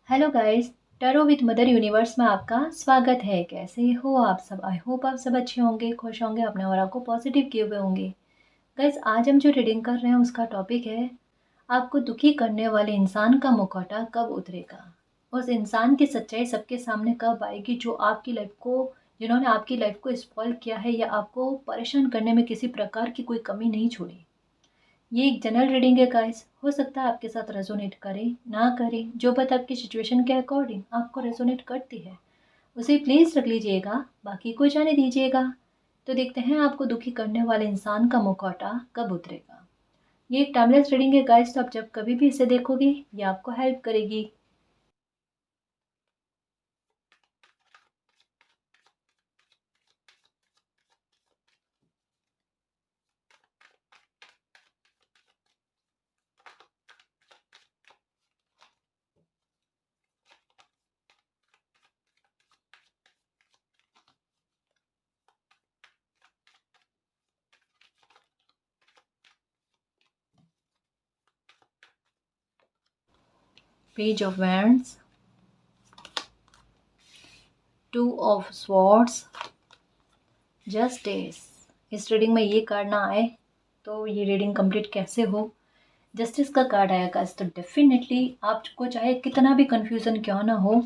Hello guys. Tarot with mother universe में आपका स्वागत है। कैसे हो आप सब? आई होप आप सब अच्छे होंगे, खुश होंगे, अपने ऑरा को पॉजिटिव किए हुए होंगे। गाइस, आज हम जो रीडिंग कर रहे हैं उसका टॉपिक है आपको दुखी करने वाले इंसान का मुखौटा कब उतरेगा। उस इंसान की सच्चाई सबके सामने कब आएगी जो आपकी लाइफ को जिन्होंने आपकी लाइफ को स्पॉइल किया है या आपको परेशान करने में किसी प्रकार की कोई कमी नहीं छोड़ी। ये एक जनरल रीडिंग है गाइस। हो सकता है आपके साथ रेजोनेट करे ना करे, जो बात आपकी सिचुएशन के अकॉर्डिंग आपको रेजोनेट करती है उसे प्लीज रख लीजिएगा, बाकी को जाने दीजिएगा। तो देखते हैं आपको दुखी करने वाले इंसान का मुखौटा कब उतरेगा। ये एक टाइमलेस रीडिंग है गाइस, तो आप जब कभी भी इसे देखोगे ये आपको हेल्प करेगी। Page of wands, two of swords, justice. इस रीडिंग में ये कार्ड ना आए तो ये रीडिंग कंप्लीट कैसे हो। जस्टिस का कार्ड आया गाइस, तो डेफिनेटली आपको चाहे कितना भी कंफ्यूजन क्यों ना हो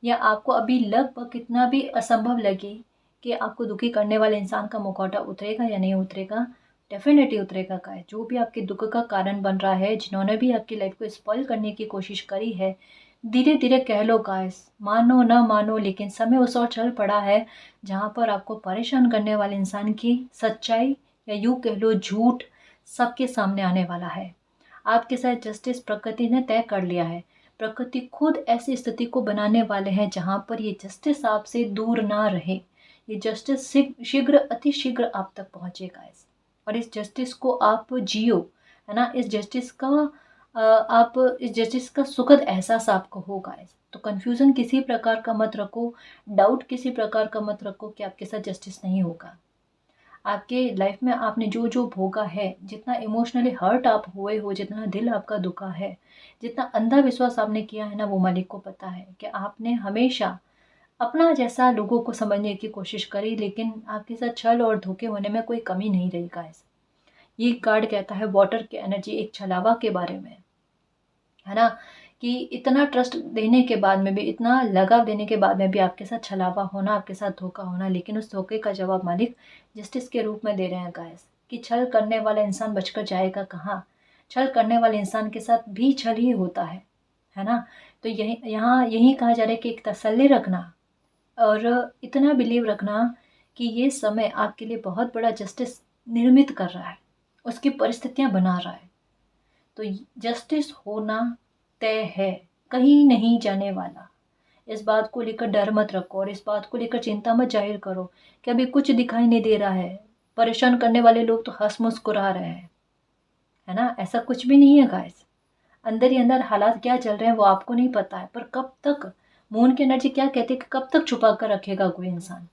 या आपको अभी लगभग कितना भी असंभव लगे कि आपको दुखी करने वाले इंसान का मुखौटा उतरेगा या नहीं उतरेगा, डेफिनेटली उतरेगा गाइस। जो भी आपके दुख का कारण बन रहा है, जिन्होंने भी आपकी लाइफ को स्पॉइल करने की कोशिश करी है, धीरे धीरे कह लो गाइस, मानो ना मानो लेकिन समय उस ओर चल पड़ा है जहाँ पर आपको परेशान करने वाले इंसान की सच्चाई या यूँ कह लो झूठ सबके सामने आने वाला है। आपके साथ जस्टिस प्रकृति ने तय कर लिया है। प्रकृति खुद ऐसी स्थिति को बनाने वाले हैं जहां पर ये जस्टिस आपसे दूर ना रहे। ये जस्टिस शीघ्र अति शीघ्र आप तक पहुंचेगा और इस जस्टिस को आप जियो, है ना। आप इस जस्टिस का सुखद एहसास आपको होगा। तो कंफ्यूजन किसी प्रकार का मत रखो, डाउट किसी प्रकार का मत रखो कि आपके साथ जस्टिस नहीं होगा। आपके लाइफ में आपने जो जो भोगा है, जितना इमोशनली हर्ट आप हुए हो, जितना दिल आपका दुखा है, जितना अंधा विश्वास आपने किया है ना, वो मालिक को पता है कि आपने हमेशा अपना जैसा लोगों को समझने की कोशिश करी, लेकिन आपके साथ छल और धोखे होने में कोई कमी नहीं रही गाइस। ये कार्ड कहता है वाटर की एनर्जी, एक छलावा के बारे में, है ना। कि इतना ट्रस्ट देने के बाद में भी, इतना लगाव देने के बाद में भी आपके साथ छलावा होना, आपके साथ धोखा होना, लेकिन उस धोखे का जवाब मालिक जस्टिस के रूप में दे रहे हैं गाइस। कि छल करने वाला इंसान बचकर जाएगा कहाँ। छल करने वाले इंसान के साथ भी छल ही होता है ना। तो यही यहाँ यही कहा जा रहा है कि एक तसल्ली रखना और इतना बिलीव रखना कि ये समय आपके लिए बहुत बड़ा जस्टिस निर्मित कर रहा है, उसकी परिस्थितियां बना रहा है। तो जस्टिस होना तय है, कहीं नहीं जाने वाला। इस बात को लेकर डर मत रखो और इस बात को लेकर चिंता मत जाहिर करो कि अभी कुछ दिखाई नहीं दे रहा है, परेशान करने वाले लोग तो हंस मुस्कुरा रहे हैं, है ना। ऐसा कुछ भी नहीं है गाइस। अंदर ही अंदर हालात क्या चल रहे हैं वो आपको नहीं पता है, पर कब तक, मून की एनर्जी क्या कहती है कि कब तक छुपा कर रखेगा कोई इंसान।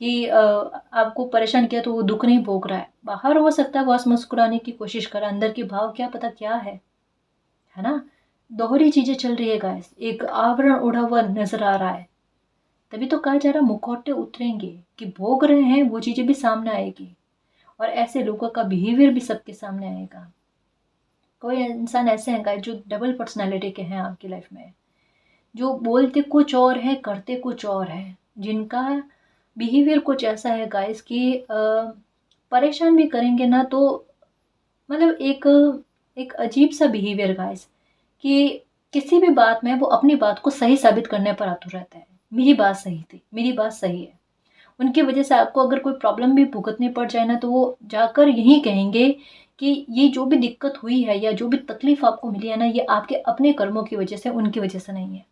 कि आपको परेशान किया तो वो दुख नहीं भोग रहा है, बाहर हो सकता है वो हंस मुस्कुराने की कोशिश करे, अंदर की भाव क्या पता क्या है ना। दोहरी चीजें चल रही है गाइस, एक आवरण उड़ा हुआ नजर आ रहा है। तभी तो कहा जा रहा मुखौटे उतरेंगे, कि भोग रहे हैं वो चीजें भी सामने आएगी और ऐसे लोगों का बिहेवियर भी सबके सामने आएगा। कोई इंसान ऐसे हैं गाइस जो डबल पर्सनालिटी के हैं आपकी लाइफ में, जो बोलते कुछ और है करते कुछ और है, जिनका बिहेवियर कुछ ऐसा है गाइस कि परेशान भी करेंगे ना तो मतलब एक एक अजीब सा बिहेवियर गाइस, कि किसी भी बात में वो अपनी बात को सही साबित करने पर आतुर रहता है। मेरी बात सही थी, मेरी बात सही है। उनकी वजह से आपको अगर कोई प्रॉब्लम भी भुगतनी पड़ जाए ना, तो वो जाकर यही कहेंगे कि ये जो भी दिक्कत हुई है या जो भी तकलीफ आपको मिली है ना, ये आपके अपने कर्मों की वजह से, उनकी वजह से नहीं है।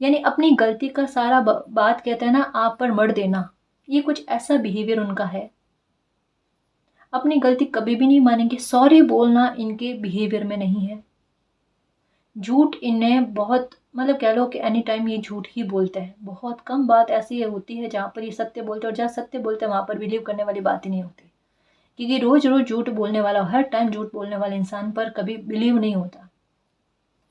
यानी अपनी गलती का सारा बात कहते हैं ना आप पर मढ़ देना, ये कुछ ऐसा बिहेवियर उनका है। अपनी गलती कभी भी नहीं मानेंगे, सॉरी बोलना इनके बिहेवियर में नहीं है। झूठ इन्हें बहुत, मतलब कह लो कि एनी टाइम ये झूठ ही बोलते हैं। बहुत कम बात ऐसी होती है जहाँ पर ये सत्य बोलते हैं, और जहाँ सत्य बोलते हैं वहाँ पर बिलीव करने वाली बात ही नहीं होती। क्योंकि रोज रोज झूठ बोलने वाला, हर टाइम झूठ बोलने वाले इंसान पर कभी बिलीव नहीं होता।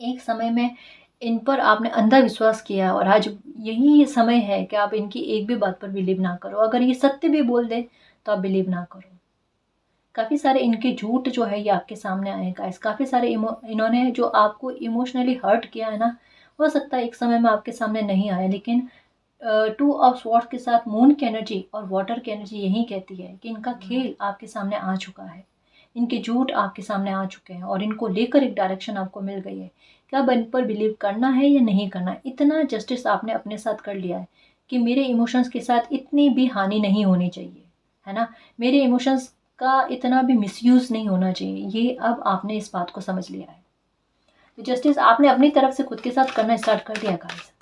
एक समय में इन पर आपने अंधा विश्वास किया और आज यही समय है कि आप इनकी एक भी बात पर बिलीव ना करो। अगर ये सत्य भी बोल दें तो आप बिलीव ना करो। काफ़ी सारे इनके झूठ जो है ये आपके सामने आए गाइस। काफ़ी सारे इन्होंने जो आपको इमोशनली हर्ट किया है ना, हो सकता है एक समय में आपके सामने नहीं आए, लेकिन टू ऑफ स्वॉर्ड्स के साथ मून की एनर्जी और वाटर की एनर्जी यही कहती है कि इनका खेल आपके सामने आ चुका है। इनके झूठ आपके सामने आ चुके हैं और इनको लेकर एक डायरेक्शन आपको मिल गई है कि अब इन पर बिलीव करना है या नहीं करना है। इतना जस्टिस आपने अपने साथ कर लिया है कि मेरे इमोशंस के साथ इतनी भी हानि नहीं होनी चाहिए, है ना? मेरे इमोशंस का इतना भी मिसयूज़ नहीं होना चाहिए। ये अब आपने इस बात को समझ लिया है। तो जस्टिस आपने अपनी तरफ से खुद के साथ करना स्टार्ट कर दिया गाइस।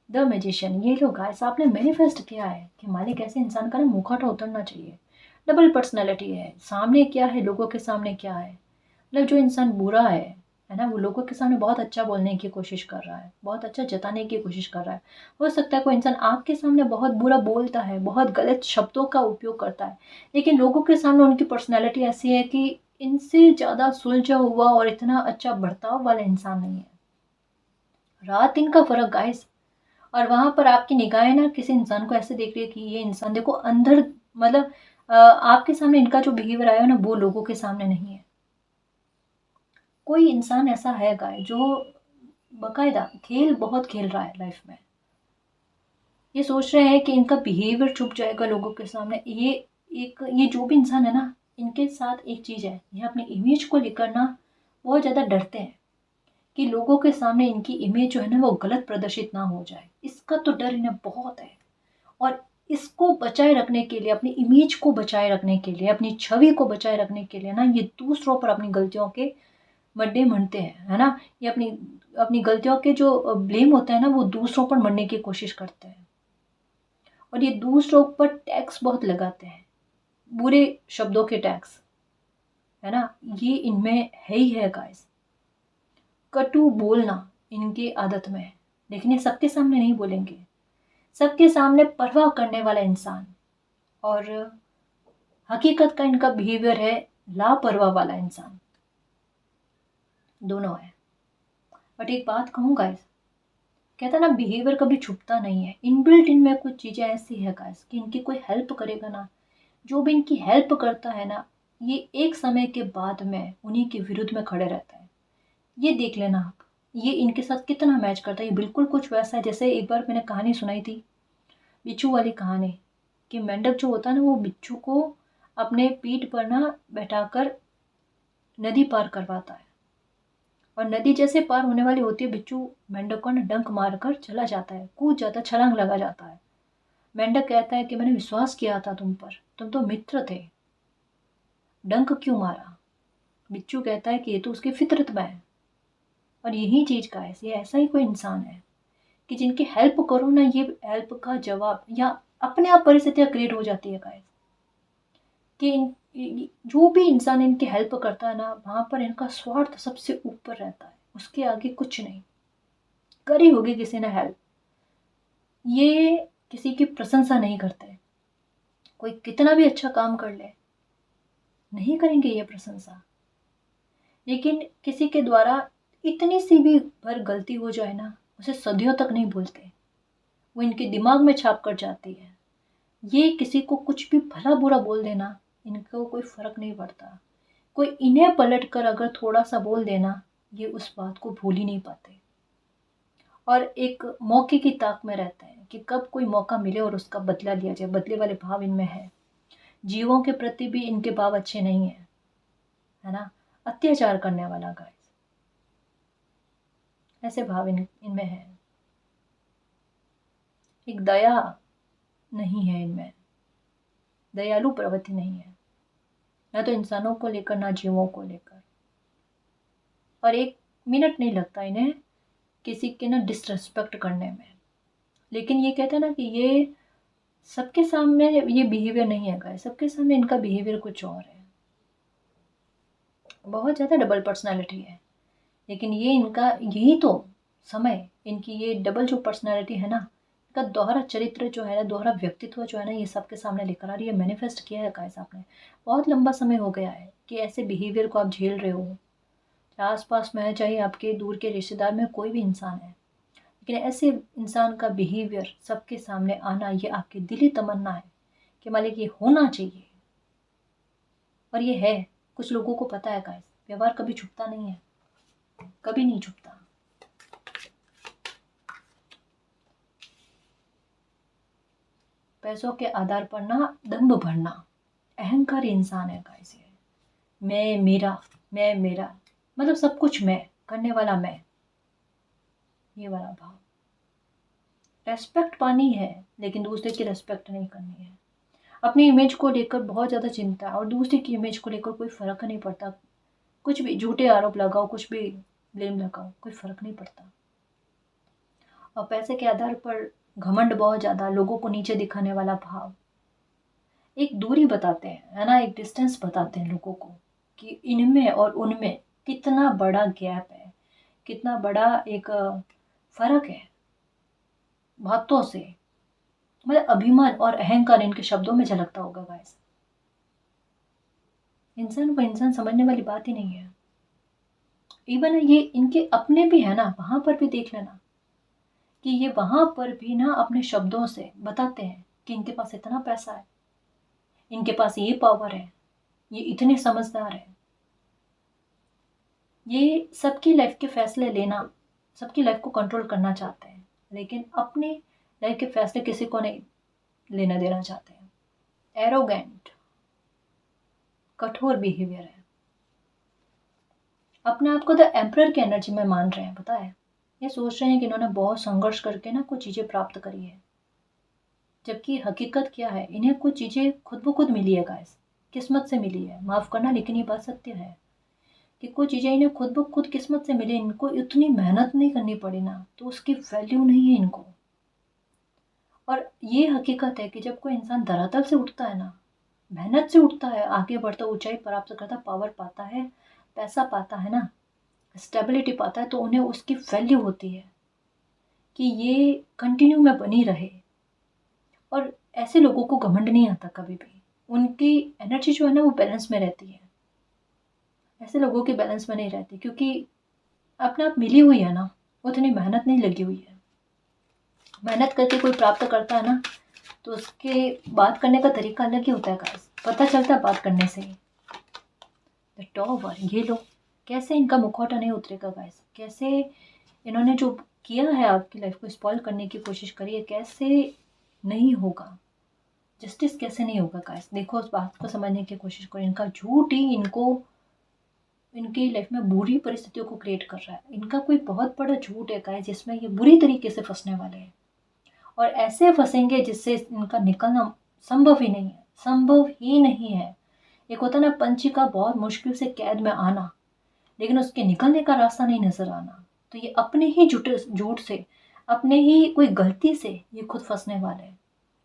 द मैजिशियन, ये लो गाइस, आपने मैनिफेस्ट किया है कि मालिक ऐसे इंसान का ना मुखौटा उतरना चाहिए। डबल पर्सनैलिटी है, सामने क्या है, लोगों के सामने क्या है। मतलब जो इंसान बुरा है ना, वो लोगों के सामने बहुत अच्छा बोलने की कोशिश कर रहा है, बहुत अच्छा जताने की कोशिश कर रहा है। हो सकता है कोई इंसान आपके सामने बहुत बुरा बोलता है, बहुत गलत शब्दों का उपयोग करता है, लेकिन लोगों के सामने उनकी पर्सनैलिटी ऐसी है कि इनसे ज़्यादा सुलझा हुआ और इतना अच्छा बर्ताव वाला इंसान नहीं है। रात दिन का फ़र्क गाइस। और वहाँ पर आपकी निगाहें ना किसी इंसान को ऐसे देख रही है कि ये इंसान देखो अंदर, मतलब आपके सामने इनका जो बिहेवियर आया है ना, वो लोगों के सामने नहीं है। कोई इंसान ऐसा है गाय जो बकायदा खेल बहुत खेल रहा है लाइफ में। ये सोच रहे हैं कि इनका बिहेवियर छुप जाएगा लोगों के सामने। ये जो भी इंसान है ना, इनके साथ एक चीज़ है, ये अपनी इमेज को लेकर ना बहुत ज़्यादा डरते हैं कि लोगों के सामने इनकी इमेज जो है ना वो गलत प्रदर्शित ना हो जाए। इसका तो डर इन्हें बहुत है। और इसको बचाए रखने के लिए, अपनी इमेज को बचाए रखने के लिए, अपनी छवि को बचाए रखने के लिए ना, ये दूसरों पर अपनी गलतियों के मड्डे मढ़ते हैं, है ना? ये अपनी अपनी गलतियों के जो ब्लेम होता है ना, वो दूसरों पर मढ़ने की कोशिश करते हैं। और ये दूसरों पर टैक्स बहुत लगाते हैं, बुरे शब्दों के टैक्स, है ना? ये इनमें है ही है गाइस। कटु बोलना इनकी आदत में है, लेकिन ये सबके सामने नहीं बोलेंगे। सबके सामने परवाह करने वाला इंसान और हकीकत का इनका बिहेवियर है लापरवाह वाला इंसान, दोनों है। बट एक बात कहूँ गाइस, कहता है ना बिहेवियर कभी छुपता नहीं है। इनबिल्ट इनमें कुछ चीज़ें ऐसी है गाइस कि इनकी कोई हेल्प करेगा ना, जो भी इनकी हेल्प करता है ना, ये एक समय के बाद में उन्हीं के विरुद्ध में खड़े रहता है। ये देख लेना आप, ये इनके साथ कितना मैच करता है। ये बिल्कुल कुछ वैसा है जैसे एक बार मैंने कहानी सुनाई थी, बिच्छू वाली कहानी, कि मेंढक जो होता है ना वो बिच्छू को अपने पीठ पर ना बैठाकर नदी पार करवाता है। और नदी जैसे पार होने वाली होती है, बिच्छू मेंढक को ना डंक मारकर चला जाता है, कूद जाता है, छलांग लगा जाता है। मेंढक कहता है कि मैंने विश्वास किया था तुम पर, तुम तो मित्र थे, डंक क्यों मारा? बिच्छू कहता है कि ये तो उसकी फितरत में है। और यही चीज़ का है, ये ऐसा ही कोई इंसान है कि जिनकी हेल्प करो ना, ये हेल्प का जवाब या अपने आप परिस्थितियाँ क्रिएट हो जाती है गाइस कि जो भी इंसान इनकी हेल्प करता है ना, वहाँ पर इनका स्वार्थ सबसे ऊपर रहता है, उसके आगे कुछ नहीं। करी होगी किसी ने हेल्प, ये किसी की प्रशंसा नहीं करते। कोई कितना भी अच्छा काम कर ले, नहीं करेंगे ये प्रशंसा। लेकिन किसी के द्वारा इतनी सी भी भर गलती हो जाए ना, उसे सदियों तक नहीं भूलते, वो इनके दिमाग में छाप कर जाती है। ये किसी को कुछ भी भला बुरा बोल देना, इनको कोई फर्क नहीं पड़ता। कोई इन्हें पलट कर अगर थोड़ा सा बोल देना, ये उस बात को भूल ही नहीं पाते। और एक मौके की ताक में रहते हैं कि कब कोई मौका मिले और उसका बदला लिया जाए। बदले वाले भाव इनमें है। जीवों के प्रति भी इनके भाव अच्छे नहीं है ना? अत्याचार करने वाला गाइस, ऐसे भाव इनमें है। एक दया नहीं है इनमें, दयालु प्रवृत्ति नहीं है, ना तो इंसानों को लेकर ना जीवों को लेकर। और एक मिनट नहीं लगता इन्हें किसी के ना डिसरिस्पेक्ट करने में। लेकिन ये कहते हैं ना कि ये सबके सामने ये बिहेवियर नहीं है गाइस, सबके सामने इनका बिहेवियर कुछ और है। बहुत ज़्यादा डबल पर्सनालिटी है। लेकिन ये इनका यही तो समय, इनकी ये डबल जो पर्सनालिटी है ना, इनका दोहरा चरित्र जो है ना, दोहरा व्यक्तित्व जो है ना, ये सबके सामने लेकर आ रही है। मैनिफेस्ट किया है गाइस आपने, बहुत लंबा समय हो गया है कि ऐसे बिहेवियर को आप झेल रहे हो, आस पास में चाहे आपके दूर के रिश्तेदार में कोई भी इंसान है, लेकिन ऐसे इंसान का बिहेवियर सबके सामने आना, ये आपकी दिली तमन्ना है कि मालिक ये होना चाहिए। और ये है, कुछ लोगों को पता है गाइस, व्यवहार कभी छुपता नहीं है, कभी नहीं छुपता। पैसों के आधार पर ना दम्भ भरना, अहंकारी इंसान है गाइस ये। मैं मेरा, मतलब सब कुछ मैं, करने वाला मैं, ये वाला भाव। रेस्पेक्ट पानी है लेकिन दूसरे की रेस्पेक्ट नहीं करनी है। अपनी इमेज को लेकर बहुत ज़्यादा चिंता है और दूसरे की इमेज को लेकर कोई फ़र्क नहीं पड़ता। कुछ भी झूठे आरोप लगाओ, कुछ भी ब्लेम लगाओ, कोई फ़र्क नहीं पड़ता। और पैसे के आधार पर घमंड बहुत ज़्यादा, लोगों को नीचे दिखाने वाला भाव। एक दूरी बताते हैं, है ना, एक डिस्टेंस बताते हैं लोगों को कि इनमें और उनमें कितना बड़ा गैप है, कितना बड़ा एक फ़र्क है बातों से। मतलब अभिमान और अहंकार इनके शब्दों में झलकता होगा गाइस। इंसान को इंसान समझने वाली बात ही नहीं है। इवन ये इनके अपने भी है ना, वहां पर भी देख लेना कि ये वहां पर भी ना अपने शब्दों से बताते हैं कि इनके पास इतना पैसा है, इनके पास ये पावर है, ये इतने समझदार है। ये सबकी लाइफ के फैसले लेना, सबकी लाइफ को कंट्रोल करना चाहते हैं, लेकिन अपनी लाइफ के फैसले किसी को नहीं लेना देना चाहते हैं। एरोगेंट, कठोर बिहेवियर है। अपने आप को द एम्परर की एनर्जी में मान रहे हैं, पता है। ये सोच रहे हैं कि इन्होंने बहुत संघर्ष करके ना कुछ चीज़ें प्राप्त करी है, जबकि हकीकत क्या है, इन्हें कुछ चीज़ें खुद ब खुद मिली है गाइस, किस्मत से मिली है। माफ़ करना, लेकिन ये बात सत्य है कि कुछ चीज़ें इन्हें खुद ब खुद किस्मत से मिली। इनको इतनी मेहनत नहीं करनी पड़ी ना, तो उसकी वैल्यू नहीं है इनको। और ये हकीकत है कि जब कोई इंसान धरातल से उठता है ना, मेहनत से उठता है, आगे बढ़ता, ऊंचाई प्राप्त करता, पावर पाता है, पैसा पाता है ना, स्टेबिलिटी पाता है, तो उन्हें उसकी वैल्यू होती है कि ये कंटिन्यू में बनी रहे। और ऐसे लोगों को घमंड नहीं आता कभी भी, उनकी एनर्जी जो है ना वो बैलेंस में रहती है। ऐसे लोगों की बैलेंस में नहीं रहती, क्योंकि अपने आप मिली हुई है ना, उतनी मेहनत नहीं लगी हुई है। मेहनत करके कोई प्राप्त करता है ना, तो उसके बात करने का तरीका अलग ही होता है गाइस, पता चलता है बात करने से ही। द टॉवर, ये लोग कैसे, इनका मुखौटा नहीं उतरेगा गाइस, कैसे इन्होंने जो किया है आपकी लाइफ को स्पॉइल करने की कोशिश करी है, कैसे नहीं होगा, जस्टिस कैसे नहीं होगा गाइस। देखो उस बात को समझने की कोशिश करो, इनका झूठ ही इनको इनकी लाइफ में बुरी परिस्थितियों को क्रिएट कर रहा है। इनका कोई बहुत बड़ा झूठ है गाइस, जिसमें ये बुरी तरीके से फंसने वाले हैं, और ऐसे फंसेंगे जिससे इनका निकलना संभव ही नहीं है, संभव ही नहीं है। एक होता ना पंछी का बहुत मुश्किल से कैद में आना, लेकिन उसके निकलने का रास्ता नहीं नजर आना। तो ये अपने ही झूठ से, अपने ही कोई गलती से ये खुद फंसने वाले हैं।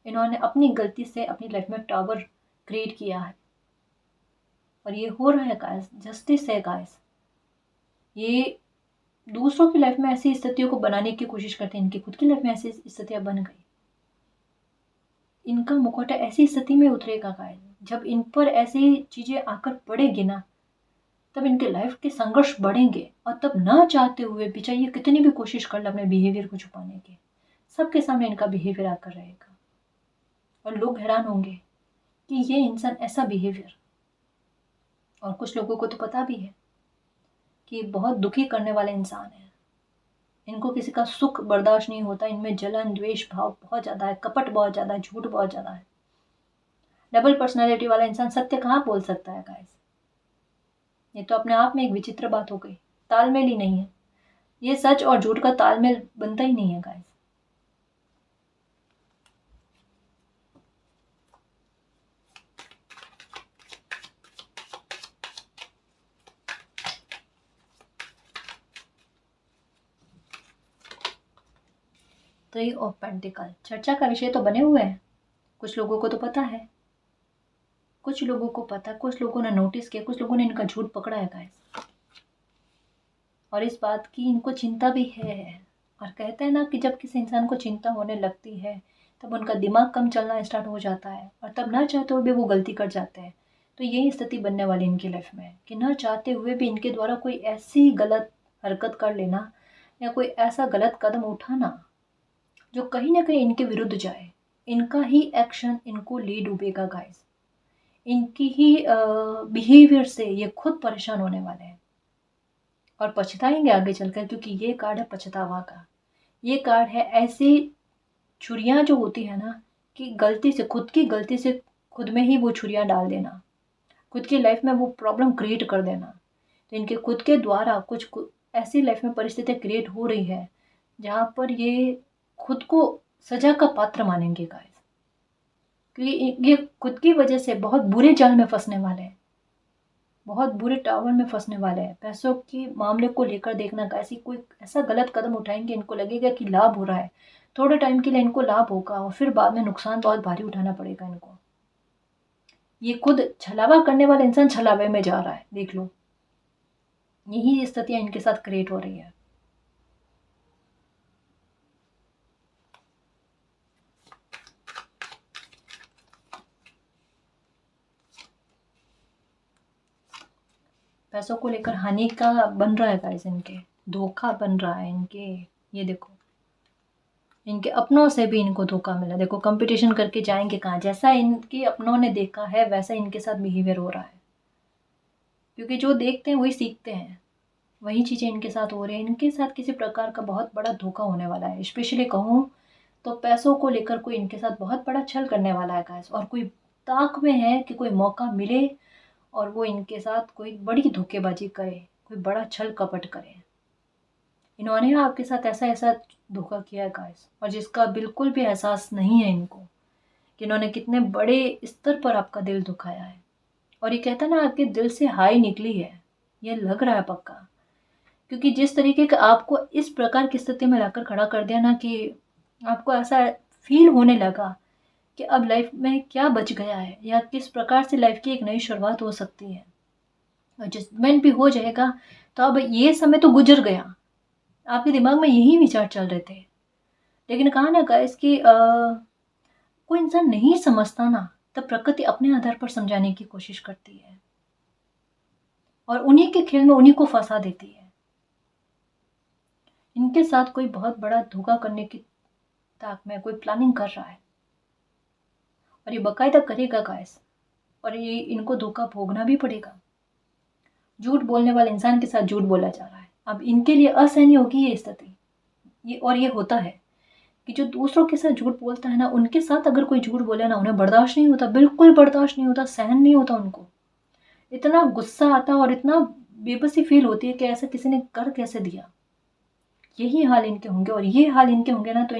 इन्होंने अपनी गलती से अपनी लाइफ में टावर क्रिएट किया है, और ये हो रहा है गाइस, जस्टिस है गाइस। ये दूसरों की लाइफ में ऐसी स्थितियों को बनाने की कोशिश करते हैं, इनकी खुद की लाइफ में ऐसी स्थितियां बन गई। इनका मुखौटा ऐसी स्थिति में उतरेगा गाइस, जब इन पर ऐसी चीजें आकर पड़ेगी ना, तब इनके लाइफ के संघर्ष बढ़ेंगे, और तब ना चाहते हुए भी, चाहे ये कितनी भी कोशिश कर ले अपने बिहेवियर को छुपाने की, सबके सामने इनका बिहेवियर आकर रहेगा, और लोग हैरान होंगे कि ये इंसान ऐसा बिहेवियर। और कुछ लोगों को तो पता भी है कि बहुत दुखी करने वाले इंसान है, इनको किसी का सुख बर्दाश्त नहीं होता, इनमें जलन द्वेष भाव बहुत ज़्यादा है, कपट बहुत ज़्यादा है, झूठ बहुत ज़्यादा है। डबल पर्सनैलिटी वाला इंसान सत्य कहाँ बोल सकता है गाइस। ये तो अपने आप में एक विचित्र बात हो गई, तालमेल ही नहीं है। ये सच और झूठ का तालमेल बनता ही नहीं है गाइस। थ्री ऑफ पेंटिकल चर्चा का विषय तो बने हुए हैं, कुछ लोगों को तो पता है, कुछ लोगों को पता, कुछ लोगों ने नोटिस किया, कुछ लोगों ने इनका झूठ पकड़ा है गाइस, और इस बात की इनको चिंता भी है। और कहते हैं ना कि जब किसी इंसान को चिंता होने लगती है, तब उनका दिमाग कम चलना स्टार्ट हो जाता है, और तब ना चाहते हुए भी वो गलती कर जाते हैं। तो यही स्थिति बनने वाली इनकी लाइफ में कि न चाहते हुए भी इनके द्वारा कोई ऐसी गलत हरकत कर लेना या कोई ऐसा गलत कदम उठाना जो कहीं ना कहीं इनके विरुद्ध जाए। इनका ही एक्शन इनको ले डूबेगा गाइस। इनकी ही बिहेवियर से ये खुद परेशान होने वाले हैं और पछताएंगे आगे चलकर, क्योंकि ये कार्ड है पछतावा का। ये कार्ड है ऐसी छुरियां जो होती है ना, कि गलती से, खुद की गलती से खुद में ही वो छुरियां डाल देना, खुद की लाइफ में वो प्रॉब्लम क्रिएट कर देना। तो इनके खुद के द्वारा ऐसी लाइफ में परिस्थितियाँ क्रिएट हो रही है जहाँ पर ये खुद को सजा का पात्र मानेंगे गाइस, क्योंकि ये खुद की वजह से बहुत बुरे जाल में फंसने वाले हैं, बहुत बुरे टावर में फंसने वाले हैं। पैसों के मामले को लेकर देखना गाइस, कोई ऐसा गलत कदम उठाएंगे, इनको लगेगा कि लाभ हो रहा है, थोड़े टाइम के लिए इनको लाभ होगा और फिर बाद में नुकसान बहुत भारी उठाना पड़ेगा इनको। ये खुद छलावा करने वाला इंसान छलावे में जा रहा है, देख लो। यही स्थितियां इनके साथ क्रिएट हो रही है। पैसों को लेकर हानि का बन रहा है गाइस, इनके धोखा बन रहा है इनके। ये देखो, इनके अपनों से भी इनको धोखा मिला। देखो, कंपटीशन करके जाएंगे कहाँ? जैसा इनके अपनों ने देखा है वैसा इनके साथ बिहेवियर हो रहा है, क्योंकि जो देखते हैं वही सीखते हैं। वही चीज़ें इनके साथ हो रही है। इनके साथ किसी प्रकार का बहुत बड़ा धोखा होने वाला है। स्पेशली कहूँ तो पैसों को लेकर कोई इनके साथ बहुत बड़ा छल करने वाला है गाइस, और कोई ताक में है कि कोई मौका मिले और वो इनके साथ कोई बड़ी धोखेबाजी करे, कोई बड़ा छल कपट करे। इन्होंने आपके साथ ऐसा ऐसा धोखा किया है गाइस, और जिसका बिल्कुल भी एहसास नहीं है इनको कि इन्होंने कितने बड़े स्तर पर आपका दिल दुखाया है। और ये कहता ना, आपके दिल से हाई निकली है, ये लग रहा है पक्का। क्योंकि जिस तरीके का आपको इस प्रकार की स्थिति में लाकर खड़ा कर दिया ना, कि आपको ऐसा फील होने लगा कि अब लाइफ में क्या बच गया है, या किस प्रकार से लाइफ की एक नई शुरुआत हो सकती है। और जजमेंट भी हो जाएगा, तो अब ये समय तो गुजर गया। आपके दिमाग में यही विचार चल रहे थे। लेकिन कहा ना गाइस कि कोई इंसान नहीं समझता ना, तब प्रकृति अपने आधार पर समझाने की कोशिश करती है और उन्हीं के खेल में उन्हीं को फंसा देती है। इनके साथ कोई बहुत बड़ा धोखा करने की ताक में कोई प्लानिंग कर रहा है, और ये बकायदा करेगा गाइस, और ये इनको धोखा भोगना भी पड़ेगा। झूठ बोलने वाले इंसान के साथ झूठ बोला जा रहा है। अब इनके लिए असहनीय होगी ये स्थिति। ये होता है कि जो दूसरों के साथ झूठ बोलता है ना, उनके साथ अगर कोई झूठ बोले ना, उन्हें बर्दाश्त नहीं होता, बिल्कुल बर्दाश्त नहीं होता, सहन नहीं होता उनको। इतना गुस्सा आता और इतना बेबसी फील होती है कि ऐसा किसी ने कर कैसे दिया। यही हाल इनके होंगे, और ये हाल इनके होंगे ना, तो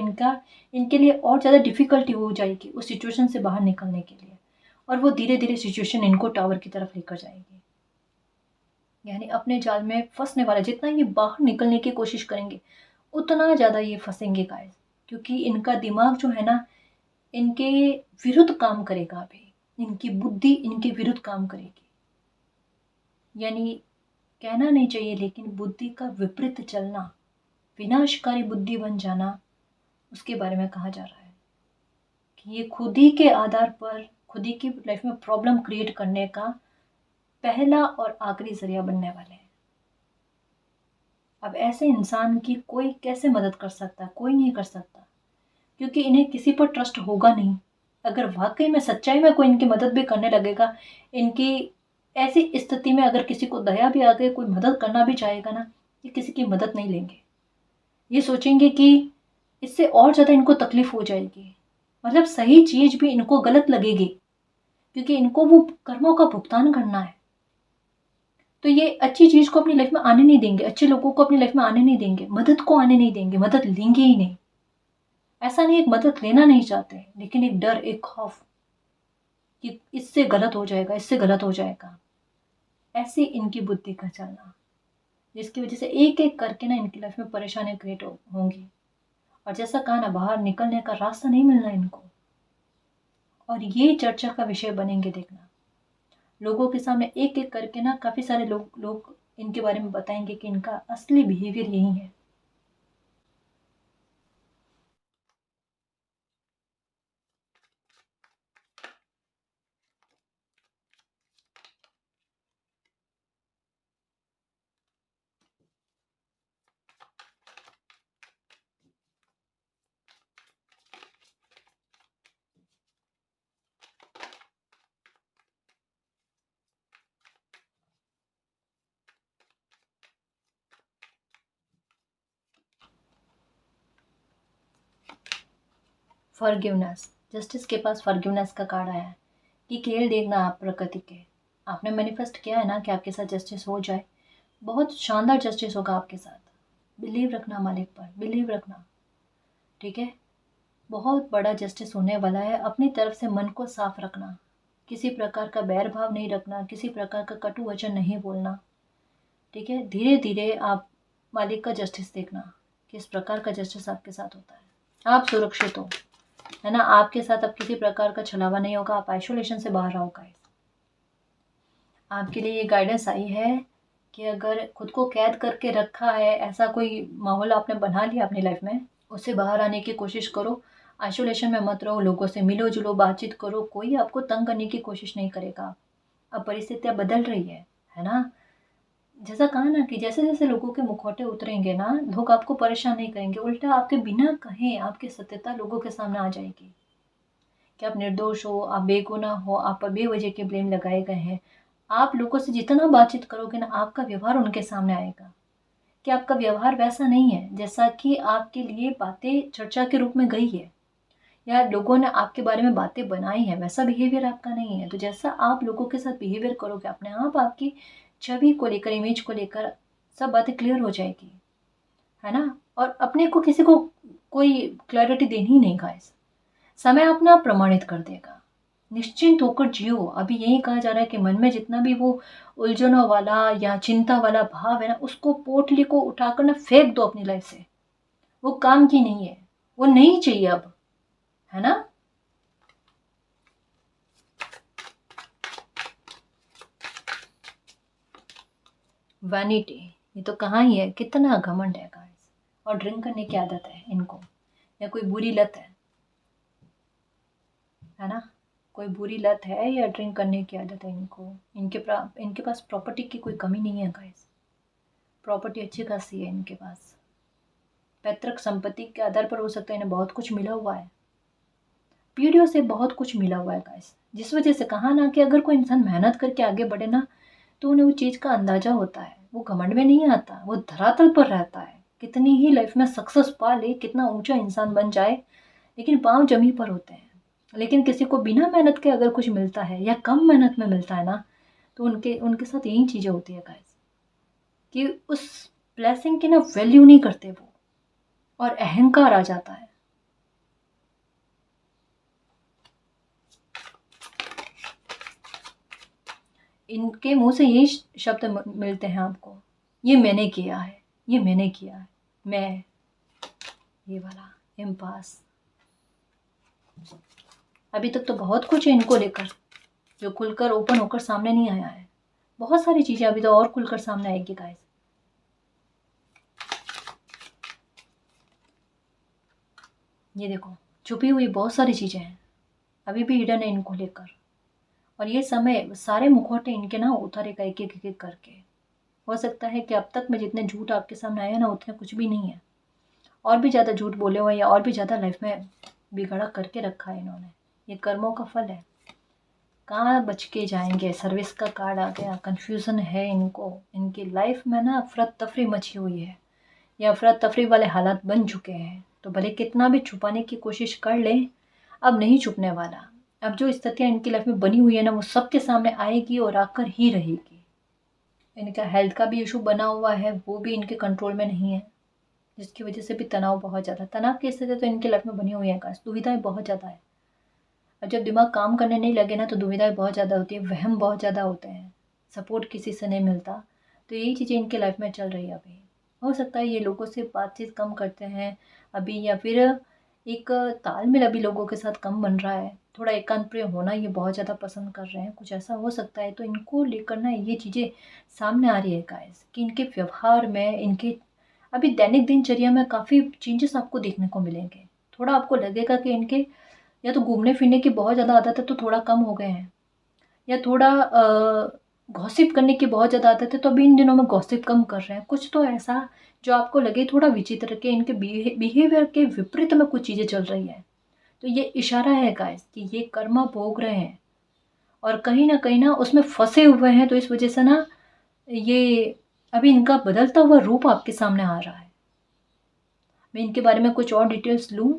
इनके लिए और ज़्यादा डिफिकल्टी हो जाएगी उस सिचुएशन से बाहर निकलने के लिए, और वो धीरे धीरे सिचुएशन इनको टावर की तरफ लेकर जाएगी। यानी अपने जाल में फंसने वाला, जितना ये बाहर निकलने की कोशिश करेंगे उतना ज़्यादा ये फंसेंगे गाइस, क्योंकि इनका दिमाग जो है ना, इनके विरुद्ध काम करेगा। अभी इनकी बुद्धि इनके विरुद्ध काम करेगी। यानी कहना नहीं चाहिए, लेकिन बुद्धि का विपरीत चलना, विनाशकारी बुद्धि बन जाना, उसके बारे में कहा जा रहा है कि ये खुद ही के आधार पर खुद ही की लाइफ में प्रॉब्लम क्रिएट करने का पहला और आखिरी जरिया बनने वाले हैं। अब ऐसे इंसान की कोई कैसे मदद कर सकता है? कोई नहीं कर सकता, क्योंकि इन्हें किसी पर ट्रस्ट होगा नहीं। अगर वाकई में सच्चाई में कोई इनकी मदद भी करने लगेगा, इनकी ऐसी स्थिति में अगर किसी को दया भी आ गई, कोई मदद करना भी चाहेगा ना, ये किसी की मदद नहीं लेंगे। ये सोचेंगे कि इससे और ज़्यादा इनको तकलीफ हो जाएगी, मतलब सही चीज़ भी इनको गलत लगेगी, क्योंकि इनको वो कर्मों का भुगतान करना है। तो ये अच्छी चीज़ को अपनी लाइफ में आने नहीं देंगे, अच्छे लोगों को अपनी लाइफ में आने नहीं देंगे, मदद को आने नहीं देंगे, मदद लेंगे ही नहीं। ऐसा नहीं एक मदद लेना नहीं चाहते, लेकिन एक डर, एक खौफ कि इससे गलत हो जाएगा, इससे गलत हो जाएगा। ऐसे इनकी बुद्धि का चलना, जिसकी वजह से एक एक करके ना इनकी लाइफ में परेशानियां क्रिएट होंगी, और जैसा कहा ना, बाहर निकलने का रास्ता नहीं मिलना इनको। और ये चर्चा का विषय बनेंगे, देखना। लोगों के सामने एक एक करके ना काफ़ी सारे लोग इनके बारे में बताएंगे कि इनका असली बिहेवियर यही है। फॉरगिवनेस, जस्टिस के पास फॉरगिवनेस का कार्ड आया है कि खेल देखना आप प्रकृति के। आपने मैनिफेस्ट किया है ना कि आपके साथ जस्टिस हो जाए, बहुत शानदार जस्टिस होगा आपके साथ। बिलीव रखना मालिक पर, बिलीव रखना, ठीक है। बहुत बड़ा जस्टिस होने वाला है। अपनी तरफ से मन को साफ रखना, किसी प्रकार का बैर भाव नहीं रखना, किसी प्रकार का कटु वचन नहीं बोलना, ठीक है। धीरे धीरे आप मालिक का जस्टिस देखना, किस प्रकार का जस्टिस आपके साथ होता है। आप सुरक्षित हो, है ना। आपके साथ अब किसी प्रकार का छलावा नहीं होगा, आप आइसोलेशन से बाहर आओ गाइस। आपके लिए ये गाइडेंस आई है कि अगर खुद को कैद करके रखा है, ऐसा कोई माहौल आपने बना लिया अपनी लाइफ में, उससे बाहर आने की कोशिश करो। आइसोलेशन में मत रहो, लोगों से मिलो जुलो, बातचीत करो, कोई आपको तंग करने की कोशिश नहीं करेगा। अब परिस्थितियाँ बदल रही है ना। जैसा कहा ना कि जैसे जैसे लोगों के मुखौटे उतरेंगे ना, लोग आपको परेशान नहीं करेंगे, उल्टा आपके बिना कहे आपकी सत्यता लोगों के सामने आ जाएगी कि आप निर्दोष हो, आप बेगुनाह हो, आप पर बेवजह के ब्लेम लगाए गए हैं। आप लोगों से जितना बातचीत करोगे ना, आपका व्यवहार उनके सामने आएगा कि आपका व्यवहार वैसा नहीं है जैसा कि आपके लिए बातें चर्चा के रूप में गई है या लोगों ने आपके बारे में बातें बनाई है, वैसा बिहेवियर आपका नहीं है। तो जैसा आप लोगों के साथ बिहेवियर करोगे, अपने आप आपकी छवि को लेकर, इमेज को लेकर सब बातें क्लियर हो जाएगी, है ना। और अपने को किसी को कोई क्लैरिटी देनी ही नहीं गाइस, समय अपना आप प्रमाणित कर देगा। निश्चिंत होकर जियो। अभी यही कहा जा रहा है कि मन में जितना भी वो उलझनों वाला या चिंता वाला भाव है ना, उसको पोटली को उठाकर ना फेंक दो अपनी लाइफ से। वो काम की नहीं है, वो नहीं चाहिए अब, है ना। वैनिटी, ये तो कहाँ ही है, कितना घमंड है गाइस। और ड्रिंक करने की आदत है इनको, या कोई बुरी लत है ना। कोई बुरी लत है या ड्रिंक करने की आदत है इनको। इनके पास प्रॉपर्टी की कोई कमी नहीं है गाइस, प्रॉपर्टी अच्छी खासी है इनके पास। पैतृक संपत्ति के आधार पर हो सकता है इन्हें बहुत कुछ मिला हुआ है, पीढ़ियों से बहुत कुछ मिला हुआ है गाइस। जिस वजह से कहा ना कि अगर कोई इंसान मेहनत करके आगे बढ़े ना, तो उन्हें वो चीज़ का अंदाजा होता है। वो घमंड में नहीं आता, वो धरातल पर रहता है। कितनी ही लाइफ में सक्सेस पा ले, कितना ऊंचा इंसान बन जाए, लेकिन पाँव जमी पर होते हैं। लेकिन किसी को बिना मेहनत के अगर कुछ मिलता है या कम मेहनत में मिलता है ना, तो उनके उनके साथ यही चीज़ें होती है गाइस कि उस ब्लेसिंग की ना वैल्यू नहीं करते वो, और अहंकार आ जाता है। इनके मुंह से यही शब्द मिलते हैं आपको, ये मैंने किया है, ये मैंने किया है, मैं, ये वाला इम्पास। अभी तक तो बहुत कुछ है इनको लेकर जो खुलकर ओपन होकर सामने नहीं आया है। बहुत सारी चीजें अभी तो और खुलकर सामने आएगी गाइस। ये देखो, छुपी हुई बहुत सारी चीजें हैं, अभी भी हिडन है इनको लेकर। और ये समय सारे मुखौटे इनके ना उतारेगा एक एक एक करके। हो सकता है कि अब तक में जितने झूठ आपके सामने आए ना, उतने कुछ भी नहीं है, और भी ज़्यादा झूठ बोले हुए या और भी ज़्यादा लाइफ में बिगड़ा करके रखा है इन्होंने। ये कर्मों का फल है, कहाँ बच के जाएंगे। सर्विस का कार्ड आ गया, कन्फ्यूज़न है इनको। इनकी लाइफ में ना अफरा तफरी मची हुई है, या अफरा तफरी वाले हालात बन चुके हैं। तो भले कितना भी छुपाने की कोशिश कर लें, अब नहीं छुपने वाला। अब जो स्थितियाँ इनकी लाइफ में बनी हुई है ना, वो सबके सामने आएगी और आकर ही रहेगी। इनका हेल्थ का भी इशू बना हुआ है, वो भी इनके कंट्रोल में नहीं है, जिसकी वजह से भी तनाव बहुत ज़्यादा, तनाव की स्थिति तो इनकी लाइफ में बनी हुई है गाइस। दुविधाएं बहुत ज़्यादा है। और जब दिमाग काम करने नहीं लगे ना, तो दुविधाएं बहुत ज़्यादा होती है, वहम बहुत ज़्यादा होते हैं, सपोर्ट किसी से नहीं मिलता। तो यही चीज़ें इनकी लाइफ में चल रही है अभी। हो सकता है ये लोगों से बातचीत कम करते हैं अभी, या फिर एक तालमेल अभी लोगों के साथ कम बन रहा है, थोड़ा एकांत प्रिय होना ये बहुत ज़्यादा पसंद कर रहे हैं, कुछ ऐसा हो सकता है। तो इनको लेकर ना ये चीज़ें सामने आ रही है गाइस कि इनके व्यवहार में, इनके अभी दैनिक दिनचर्या में काफ़ी चेंजेस आपको देखने को मिलेंगे। थोड़ा आपको लगेगा कि इनके या तो घूमने फिरने की बहुत ज़्यादा आदत है तो थोड़ा कम हो गए हैं, या थोड़ा गॉसिप करने की बहुत ज़्यादा आदत है तो अभी इन दिनों में गॉसिप कम कर रहे हैं। कुछ तो ऐसा जो आपको लगे थोड़ा विचित्र के इनके बिहेवियर के विपरीत में कुछ चीज़ें चल रही हैं। तो ये इशारा है गाइस कि ये कर्मा भोग रहे हैं और कहीं ना उसमें फंसे हुए हैं। तो इस वजह से ना ये अभी इनका बदलता हुआ रूप आपके सामने आ रहा है। मैं इनके बारे में कुछ और डिटेल्स लूँ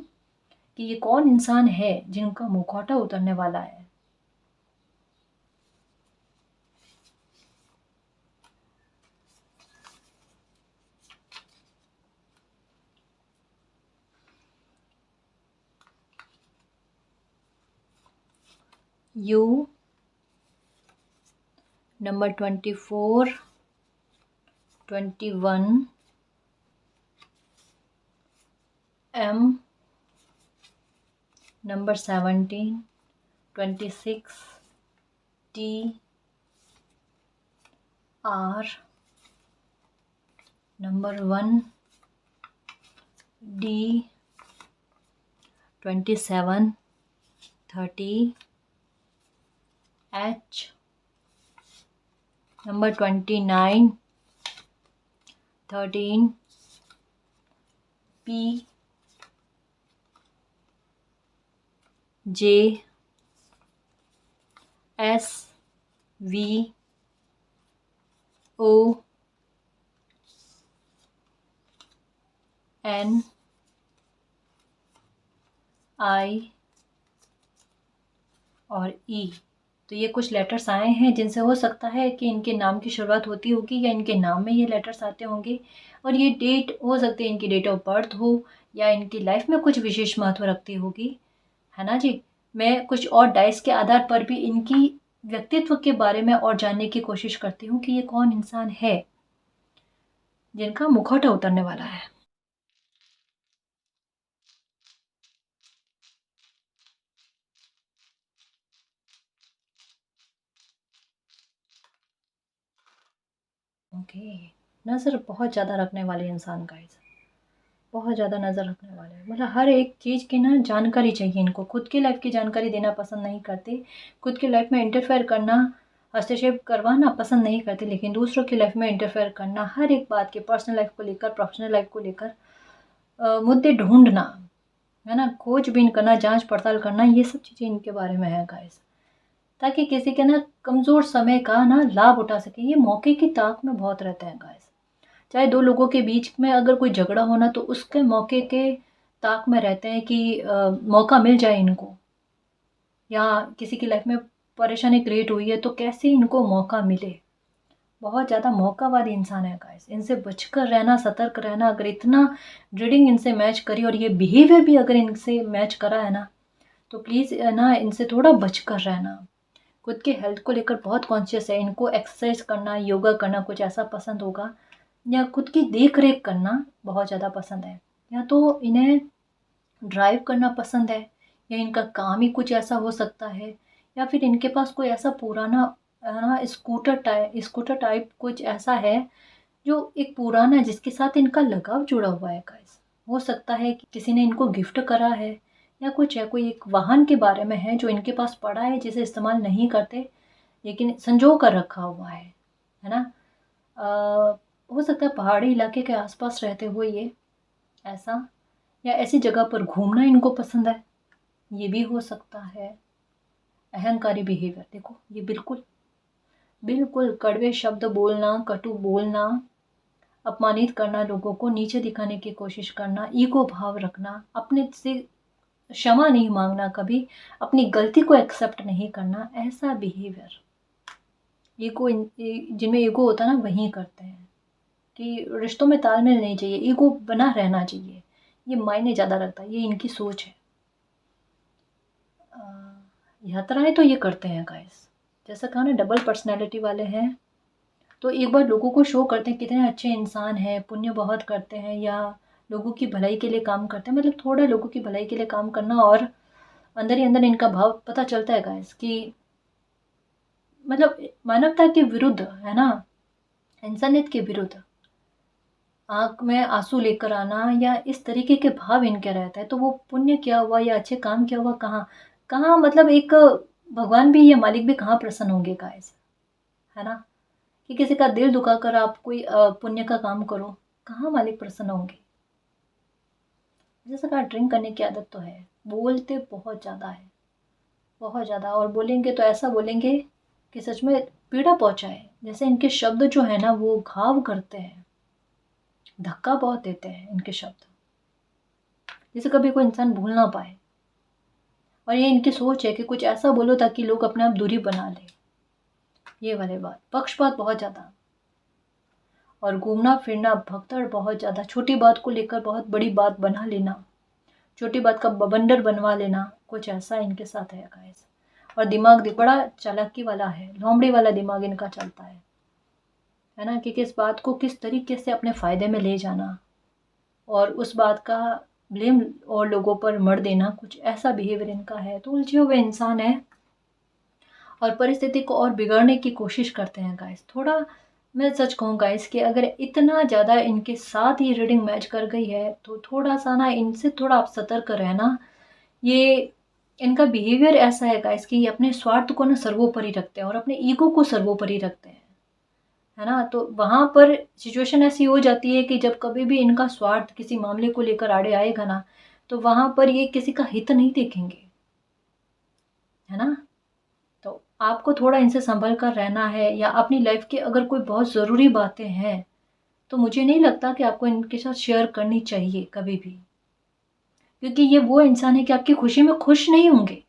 कि ये कौन इंसान है जिनका मुखौटा उतरने वाला है। You number 24, 21, M number 17, 26, T, R number 1, D 27, 30, H number 29, 13, P, J, S, V, O, N, I और E। तो ये कुछ लेटर्स आए हैं जिनसे हो सकता है कि इनके नाम की शुरुआत होती होगी या इनके नाम में ये लेटर्स आते होंगे, और ये डेट हो सकती है इनकी डेट ऑफ बर्थ हो या इनकी लाइफ में कुछ विशेष महत्व रखती होगी, है ना जी। मैं कुछ और डाइस के आधार पर भी इनकी व्यक्तित्व के बारे में और जानने की कोशिश करती हूँ कि ये कौन इंसान है जिनका मुखौटा उतरने वाला है। ओके, नज़र बहुत ज़्यादा रखने वाले इंसान गाइस, बहुत ज़्यादा नज़र रखने वाले हैं। मतलब हर एक चीज़ की ना जानकारी चाहिए इनको, खुद की लाइफ की जानकारी देना पसंद नहीं करते, खुद की लाइफ में इंटरफेयर करना, हस्तक्षेप करवाना पसंद नहीं करते, लेकिन दूसरों की लाइफ में इंटरफेयर करना, हर एक बात की पर्सनल लाइफ को लेकर, प्रोफेशनल लाइफ को लेकर मुद्दे ढूंढना, है ना, खोजबीन करना, जांच पड़ताल करना, ये सब चीज़ें इनके बारे में है गाइस, ताकि किसी के ना कमज़ोर समय का ना लाभ उठा सके। ये मौके की ताक में बहुत रहते हैं गाइस, चाहे दो लोगों के बीच में अगर कोई झगड़ा होना तो उसके मौके के ताक में रहते हैं कि मौका मिल जाए इनको, या किसी की लाइफ में परेशानी क्रिएट हुई है तो कैसे इनको मौका मिले। बहुत ज़्यादा मौकावादी इंसान है गाइस, इनसे बचकर रहना, सतर्क रहना। अगर इतना रीडिंग इनसे मैच करी और ये बिहेवियर भी अगर इनसे मैच करा है ना, तो प्लीज़ ना इनसे थोड़ा बचकर रहना। खुद के हेल्थ को लेकर बहुत कॉन्शियस है, इनको एक्सरसाइज करना, योगा करना कुछ ऐसा पसंद होगा, या खुद की देख रेख करना बहुत ज़्यादा पसंद है, या तो इन्हें ड्राइव करना पसंद है, या इनका काम ही कुछ ऐसा हो सकता है, या फिर इनके पास कोई ऐसा पुराना ना स्कूटर टाइप कुछ ऐसा है जो एक पुराना, जिसके साथ इनका लगाव जुड़ा हुआ है गाइस। हो सकता है कि किसी ने इनको गिफ्ट करा है, या कुछ है, कोई एक वाहन के बारे में है जो इनके पास पड़ा है जिसे इस्तेमाल नहीं करते लेकिन संजो कर रखा हुआ है ना। हो सकता है पहाड़ी इलाके के आसपास रहते हुए ये ऐसा, या ऐसी जगह पर घूमना इनको पसंद है, ये भी हो सकता है। अहंकारी बिहेवियर देखो, ये बिल्कुल बिल्कुल कड़वे शब्द बोलना, कटु बोलना, अपमानित करना, लोगों को नीचे दिखाने की कोशिश करना, ईगो भाव रखना, अपने से क्षमा नहीं मांगना, कभी अपनी गलती को एक्सेप्ट नहीं करना, ऐसा बिहेवियर ईगो जिनमें ईगो होता है ना वही करते हैं। कि रिश्तों में तालमेल नहीं चाहिए, ईगो बना रहना चाहिए, ये मायने ज़्यादा रखता है, ये इनकी सोच है। यात्राएं तो ये करते हैं गाइस, जैसा कहा ना डबल पर्सनैलिटी वाले हैं, तो एक बार लोगों को शो करते हैं कितने अच्छे इंसान हैं, पुण्य बहुत करते हैं, या लोगों की भलाई के लिए काम करते हैं। मतलब थोड़ा लोगों की भलाई के लिए काम करना, और अंदर ही अंदर इनका भाव पता चलता है गाइस कि मतलब मानवता के विरुद्ध, है ना, इंसानियत के विरुद्ध आँख में आंसू लेकर आना, या इस तरीके के भाव इनके रहते हैं, तो वो पुण्य क्या हुआ या अच्छे काम क्या हुआ, कहाँ कहाँ, मतलब एक भगवान भी या मालिक भी कहाँ प्रसन्न होंगे गाइस, है ना। कि किसी का दिल दुखाकर आप कोई पुण्य का काम करो, कहाँ मालिक प्रसन्न होंगे। जैसे कहा ड्रिंक करने की आदत तो है, बोलते बहुत ज़्यादा है, बहुत ज़्यादा, और बोलेंगे तो ऐसा बोलेंगे कि सच में पीड़ा पहुंचाए। जैसे इनके शब्द जो है ना वो घाव करते हैं, धक्का बहुत देते हैं इनके शब्द, जिसे कभी कोई इंसान भूल ना पाए। और ये इनकी सोच है कि कुछ ऐसा बोलो ताकि लोग अपने आप दूरी बना लें। ये वाली बात, पक्षपात बहुत ज़्यादा, और घूमना फिरना भगदड़ बहुत ज़्यादा, छोटी बात को लेकर बहुत बड़ी बात बना लेना, छोटी बात का बवंडर बनवा लेना, कुछ ऐसा इनके साथ है गाइस। और दिमाग बड़ा चालाकी वाला है, लोमड़ी वाला दिमाग इनका चलता है ना, कि किस बात को किस तरीके से अपने फ़ायदे में ले जाना और उस बात का ब्लेम और लोगों पर मढ़ देना, कुछ ऐसा बिहेवियर इनका है। तो उलझे हुए इंसान है और परिस्थिति को और बिगाड़ने की कोशिश करते हैं गाइस। थोड़ा मैं सच कहूँ गाइस कि अगर इतना ज़्यादा इनके साथ ही रीडिंग मैच कर गई है तो थोड़ा सा ना इनसे थोड़ा आप सतर्क रहना। ये इनका बिहेवियर ऐसा है गाइस कि ये अपने स्वार्थ को ना सर्वोपरि रखते हैं और अपने ईगो को सर्वोपरि रखते हैं, है ना। तो वहाँ पर सिचुएशन ऐसी हो जाती है कि जब कभी भी इनका स्वार्थ किसी मामले को लेकर आड़े आएगा ना, तो वहाँ पर ये किसी का हित नहीं देखेंगे, है ना। तो आपको थोड़ा इनसे संभल कर रहना है, या अपनी लाइफ की अगर कोई बहुत ज़रूरी बातें हैं तो मुझे नहीं लगता कि आपको इनके साथ शेयर करनी चाहिए कभी भी, क्योंकि ये वो इंसान है कि आपकी खुशी में खुश नहीं होंगे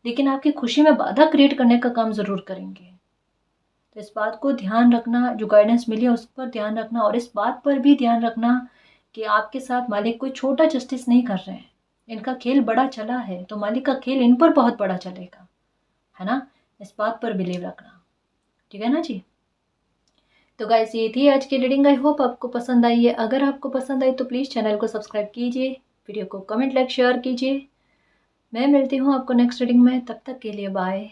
लेकिन आपकी खुशी में बाधा क्रिएट करने का काम ज़रूर करेंगे। तो इस बात को ध्यान रखना, जो गाइडेंस मिली है उस पर ध्यान रखना, और इस बात पर भी ध्यान रखना कि आपके साथ मालिक कोई छोटा जस्टिस नहीं कर रहे हैं। इनका खेल बड़ा चला है तो मालिक का खेल इन पर बहुत बड़ा चलेगा, है ना। इस बात पर बिलीव रखना, ठीक है ना जी। तो गाइस ये थी आज की रीडिंग, आई होप आपको पसंद आई है। अगर आपको पसंद आई तो प्लीज़ चैनल को सब्सक्राइब कीजिए, वीडियो को कमेंट लाइक शेयर कीजिए। मैं मिलती हूँ आपको नेक्स्ट रीडिंग में, तब तक के लिए बाय।